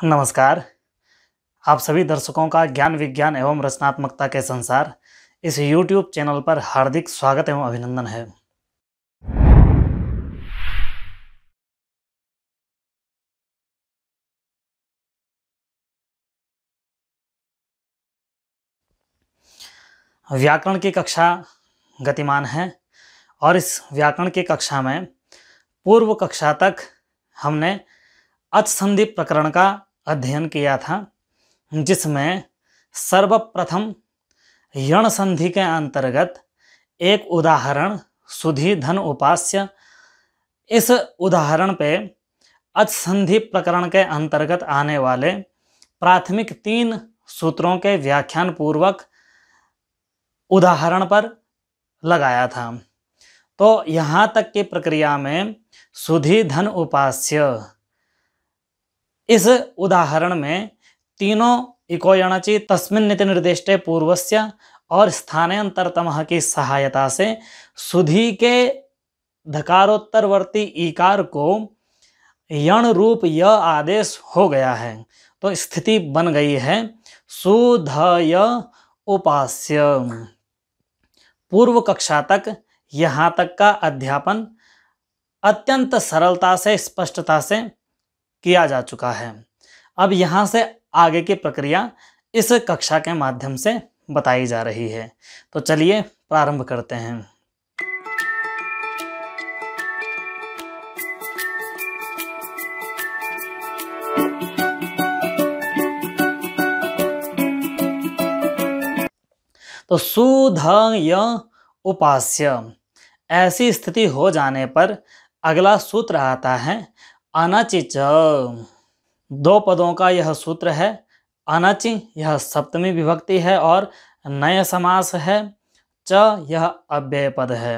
नमस्कार। आप सभी दर्शकों का ज्ञान विज्ञान एवं रचनात्मकता के संसार इस YouTube चैनल पर हार्दिक स्वागत एवं अभिनंदन है। व्याकरण की कक्षा गतिमान है और इस व्याकरण की कक्षा में पूर्व कक्षा तक हमने अच संधि प्रकरण का अध्ययन किया था, जिसमें सर्वप्रथम यण संधि के अंतर्गत एक उदाहरण सुधी धन उपास्य, इस उदाहरण पे अच संधि प्रकरण के अंतर्गत आने वाले प्राथमिक 3 सूत्रों के व्याख्यान पूर्वक उदाहरण पर लगाया था। तो यहाँ तक की प्रक्रिया में सुधी धन उपास्य इस उदाहरण में तीनों इको यणचि तस्मिन् निति निर्दिष्टे पूर्वस्य और स्थानांतरतमः की सहायता से सुधी के धकारोत्तरवर्ती ईकार को यण रूप य आदेश हो गया है। तो स्थिति बन गई है सुधय उपास्य। पूर्व कक्षा तक यहाँ तक का अध्यापन अत्यंत सरलता से स्पष्टता से किया जा चुका है। अब यहाँ से आगे की प्रक्रिया इस कक्षा के माध्यम से बताई जा रही है। तो चलिए प्रारंभ करते हैं। तो सुधय उपास्य, ऐसी स्थिति हो जाने पर अगला सूत्र आता है अनचि च। 2 पदों का यह सूत्र है। अनचि यह सप्तमी विभक्ति है और नय समास है। च यह अव्यय पद है।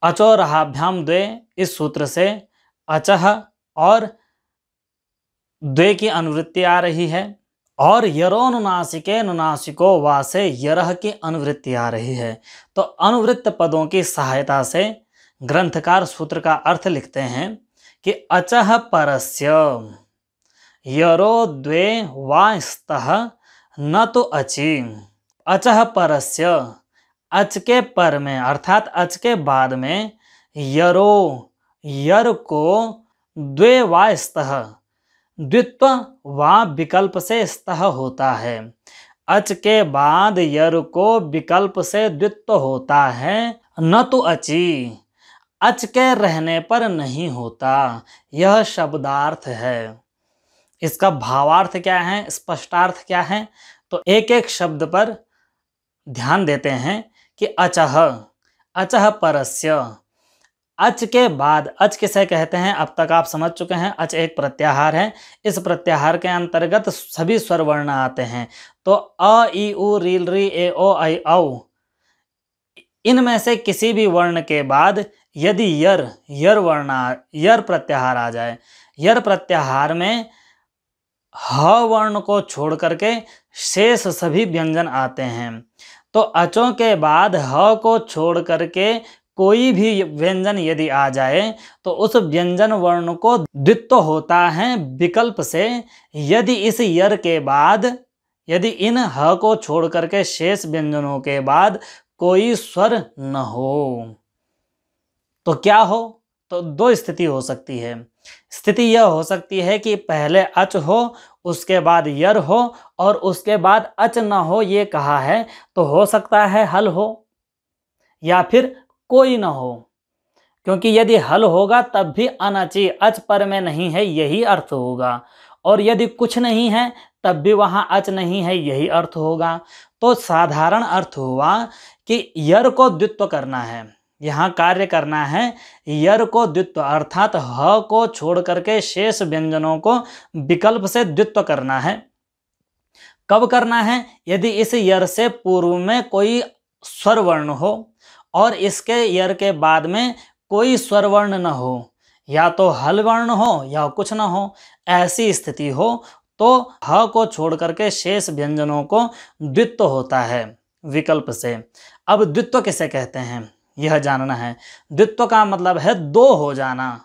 अचो रहाभ्याम द्वे, इस सूत्र से अचः और द्वे की अनुवृत्ति आ रही है और यरोनुनासिके नुनासिको वा से यरह की अनुवृत्ति आ रही है। तो अनुवृत्त पदों की सहायता से ग्रंथकार सूत्र का अर्थ लिखते हैं कि अचः परस्य यरो द्वे वा स्तः न तो अचि। अचः परस्य, अच के पर में अर्थात अच के बाद में यरो, यर को द्वे वा स्तः, द्वित्व वा विकल्प से स्तः होता है। अच के बाद यर को विकल्प से द्वित्व होता है। न तो अचि, अच के रहने पर नहीं होता, यह शब्दार्थ है। इसका भावार्थ क्या है, स्पष्टार्थ क्या है, तो एक एक शब्द पर ध्यान देते हैं कि अचः, अचः परस्य, अच के बाद, अच किसे कहते हैं अब तक आप समझ चुके हैं। अच एक प्रत्याहार है। इस प्रत्याहार के अंतर्गत सभी स्वर वर्ण आते हैं। तो अ ई उ रील री ए ओ ऐ औ, इनमें से किसी भी वर्ण के बाद यदि यर प्रत्याहार आ जाए, यर प्रत्याहार में ह वर्ण को छोड़ करके शेष सभी व्यंजन आते हैं। तो अचों के बाद ह को छोड़ करके कोई भी व्यंजन यदि आ जाए तो उस व्यंजन वर्ण को द्वित्व होता है विकल्प से, यदि इस यर के बाद, यदि इन ह को छोड़ करके शेष व्यंजनों के बाद कोई स्वर न हो। तो क्या हो, तो 2 स्थिति हो सकती है। स्थिति यह हो सकती है कि पहले अच हो, उसके बाद यर हो और उसके बाद अच न हो, ये कहा है। तो हो सकता है हल हो या फिर कोई न हो, क्योंकि यदि हल होगा तब भी अनचि, अच पर में नहीं है, यही अर्थ होगा। और यदि कुछ नहीं है तब भी वहां अच नहीं है, यही अर्थ होगा। तो साधारण अर्थ हुआ कि यर को द्वित्व करना है, यहाँ कार्य करना है यर को द्वित्व, अर्थात ह को छोड़ करके शेष व्यंजनों को विकल्प से द्वित्व करना है। कब करना है, यदि इस यर से पूर्व में कोई स्वर वर्ण हो और इसके यर के बाद में कोई स्वर वर्ण न हो, या तो हल वर्ण हो या कुछ न हो, ऐसी स्थिति हो तो ह को छोड़ करके शेष व्यंजनों को द्वित्व होता है विकल्प से। अब द्वित्व किसे कहते हैं यह जानना है। द्वित्व का मतलब है 2 हो जाना,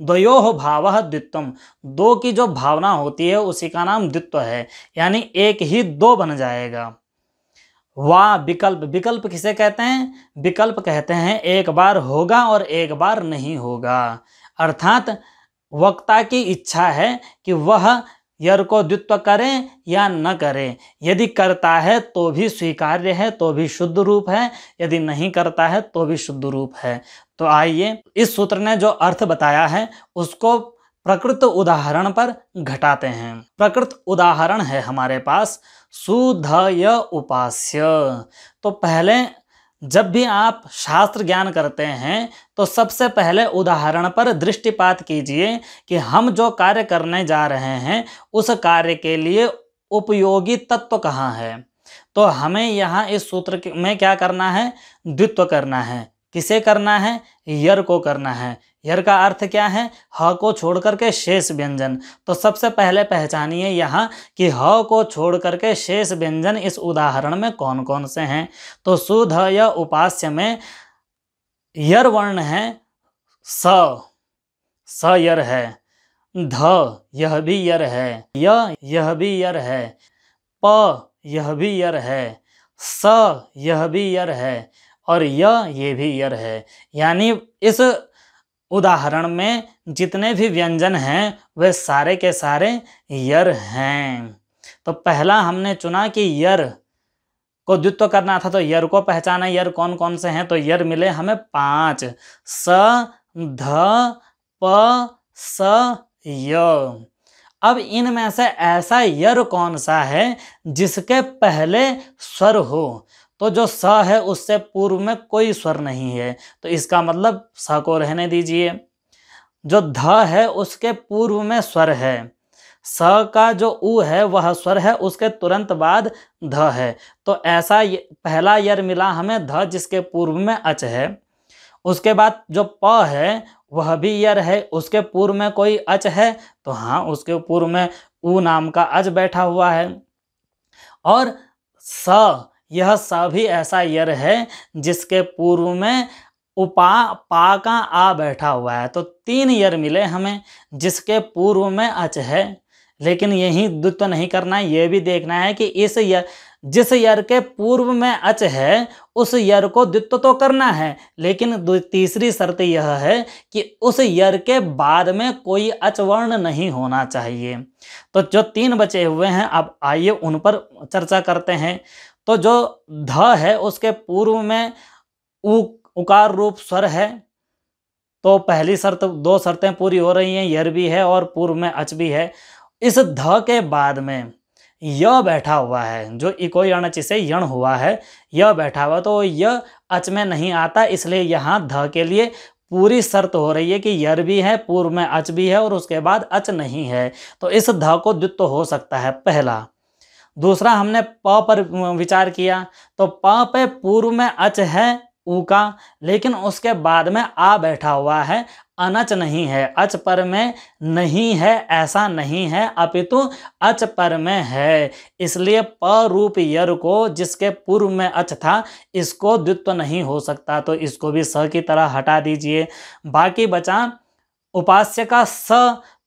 द्वयोः भावः द्वित्वम, दो की जो भावना होती है उसी का नाम द्वित्व है, यानी एक ही दो बन जाएगा। वा विकल्प, विकल्प किसे कहते हैं? विकल्प कहते हैं एक बार होगा और एक बार नहीं होगा, अर्थात वक्ता की इच्छा है कि वह यर को द्वित्व करें या न करें। यदि करता है तो भी स्वीकार्य है, तो भी शुद्ध रूप है, यदि नहीं करता है तो भी शुद्ध रूप है। तो आइए इस सूत्र ने जो अर्थ बताया है उसको प्रकृत उदाहरण पर घटाते हैं। प्रकृत उदाहरण है हमारे पास सुधय उपास्य। तो पहले जब भी आप शास्त्र ज्ञान करते हैं तो सबसे पहले उदाहरण पर दृष्टिपात कीजिए कि हम जो कार्य करने जा रहे हैं उस कार्य के लिए उपयोगी तत्व कहाँ है। तो हमें यहाँ इस सूत्र में क्या करना है? द्वित्व करना है। किसे करना है? यर को करना है। यर का अर्थ क्या है? ह को छोड़ करके शेष व्यंजन। तो सबसे पहले पहचानिए यहाँ कि ह को छोड़ करके शेष व्यंजन इस उदाहरण में कौन कौन से हैं। तो सुध या उपास्य में यर वर्ण है स, स यर है। ध यह भी यर है। यह भी यर है। प यह भी यर है। स यह भी यर है। और ये भी यर है। यानी इस उदाहरण में जितने भी व्यंजन हैं वे सारे के सारे यर हैं। तो पहला हमने चुना कि यर को द्वित्व करना था, तो यर को पहचाना। यर कौन कौन से हैं? तो यर मिले हमें 5, स ध प स य। अब इनमें से ऐसा यर कौन सा है जिसके पहले स्वर हो? तो जो स है उससे पूर्व में कोई स्वर नहीं है, तो इसका मतलब स को रहने दीजिए। जो ध है उसके पूर्व में स्वर है। स का जो उ है वह स्वर है, उसके तुरंत बाद ध है। तो ऐसा पहला यर मिला हमें ध जिसके पूर्व में अच है। उसके बाद जो प है वह भी यर है, उसके पूर्व में कोई अच है, तो हाँ उसके पूर्व में उ नाम का अच बैठा हुआ है। और स, यह स भी ऐसा यर है जिसके पूर्व में पा का आ बैठा हुआ है। तो 3 यर मिले हमें जिसके पूर्व में अच है। लेकिन यही द्वित्व नहीं करना है, ये भी देखना है कि इस जिस यर के पूर्व में अच है उस यर को द्वित्व तो करना है, लेकिन तीसरी शर्त यह है कि उस यर के बाद में कोई अच वर्ण नहीं होना चाहिए। तो जो 3 बचे हुए हैं अब आइए उन पर चर्चा करते हैं। तो जो ध है उसके पूर्व में उकार रूप स्वर है, तो पहली शर्त, 2 शर्तें पूरी हो रही हैं, यर भी है और पूर्व में अच भी है। इस ध के बाद में य बैठा हुआ है, जो इको यणच से यण हुआ है, य बैठा हुआ, तो य अच में नहीं आता, इसलिए यहाँ ध के लिए पूरी शर्त हो रही है कि यर भी है, पूर्व में अच भी है और उसके बाद अच नहीं है। तो इस ध को द्वित्व हो सकता है पहला। दूसरा हमने प पर विचार किया, तो प पे पूर्व में अच है ऊ का, लेकिन उसके बाद में आ बैठा हुआ है, अनच नहीं है। अच पर में नहीं है ऐसा नहीं है, अपितु अच पर में है। इसलिए प रूप यर को जिसके पूर्व में अच था इसको द्वित्व नहीं हो सकता, तो इसको भी स की तरह हटा दीजिए। बाकी बचा उपास्य का स,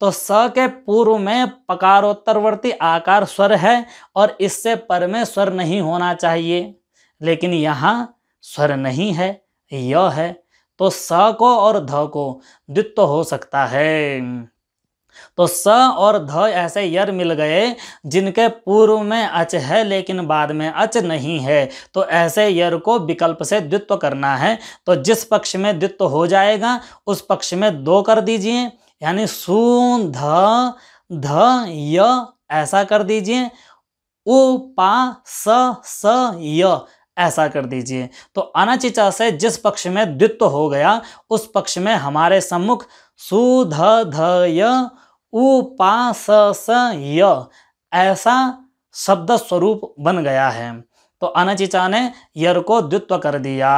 तो स के पूर्व में पकारोत्तरवर्ती आकार स्वर है और इससे पर में स्वर नहीं होना चाहिए, लेकिन यहाँ स्वर नहीं है, य है, तो स को और ध को द्वित्व हो सकता है। तो स और ध ऐसे यर मिल गए जिनके पूर्व में अच है लेकिन बाद में अच नहीं है, तो ऐसे यर को विकल्प से द्वित्व करना है। तो जिस पक्ष में द्वित्व हो जाएगा उस पक्ष में 2 कर दीजिए, यानी सु ध ध य ऐसा कर दीजिए, उ पा स य ऐसा कर दीजिए। तो अनचिचा से जिस पक्ष में द्वित्व हो गया उस पक्ष में हमारे सम्मुख सु ध ध य उ पा स य ऐसा शब्द स्वरूप बन गया है। तो अनचिचा ने यर को द्वित्व कर दिया।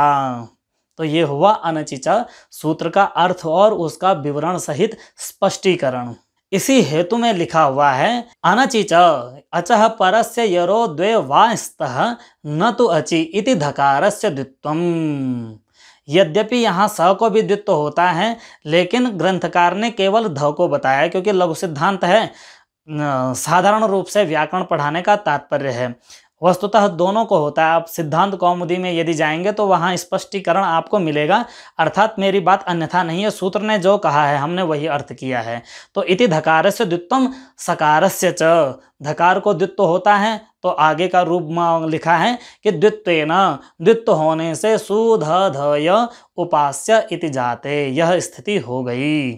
तो ये हुआ अनचिचा सूत्र का अर्थ और उसका विवरण सहित स्पष्टीकरण। इसी हेतु में लिखा हुआ है अनचिच अचः परस्य यरो द्वे वा स्तः न तु अचि इति धकारस्य द्वित्वम्। यद्यपि यहाँ स को भी द्वित्व होता है, लेकिन ग्रंथकार ने केवल ध को बताया, क्योंकि लघु सिद्धांत है, साधारण रूप से व्याकरण पढ़ाने का तात्पर्य है। वस्तुतः दोनों को होता है। आप सिद्धांत कौमुदी में यदि जाएंगे तो वहाँ स्पष्टीकरण आपको मिलेगा, अर्थात मेरी बात अन्यथा नहीं है, सूत्र ने जो कहा है हमने वही अर्थ किया है। तो इति धकारस्य द्वित्वम सकारस्य च, धकार को द्वित्व होता है तो आगे का रूप में लिखा है कि द्वित्वेन, द्वित्व होने से सुध ध य उपास्य इति जाते, यह स्थिति हो गई।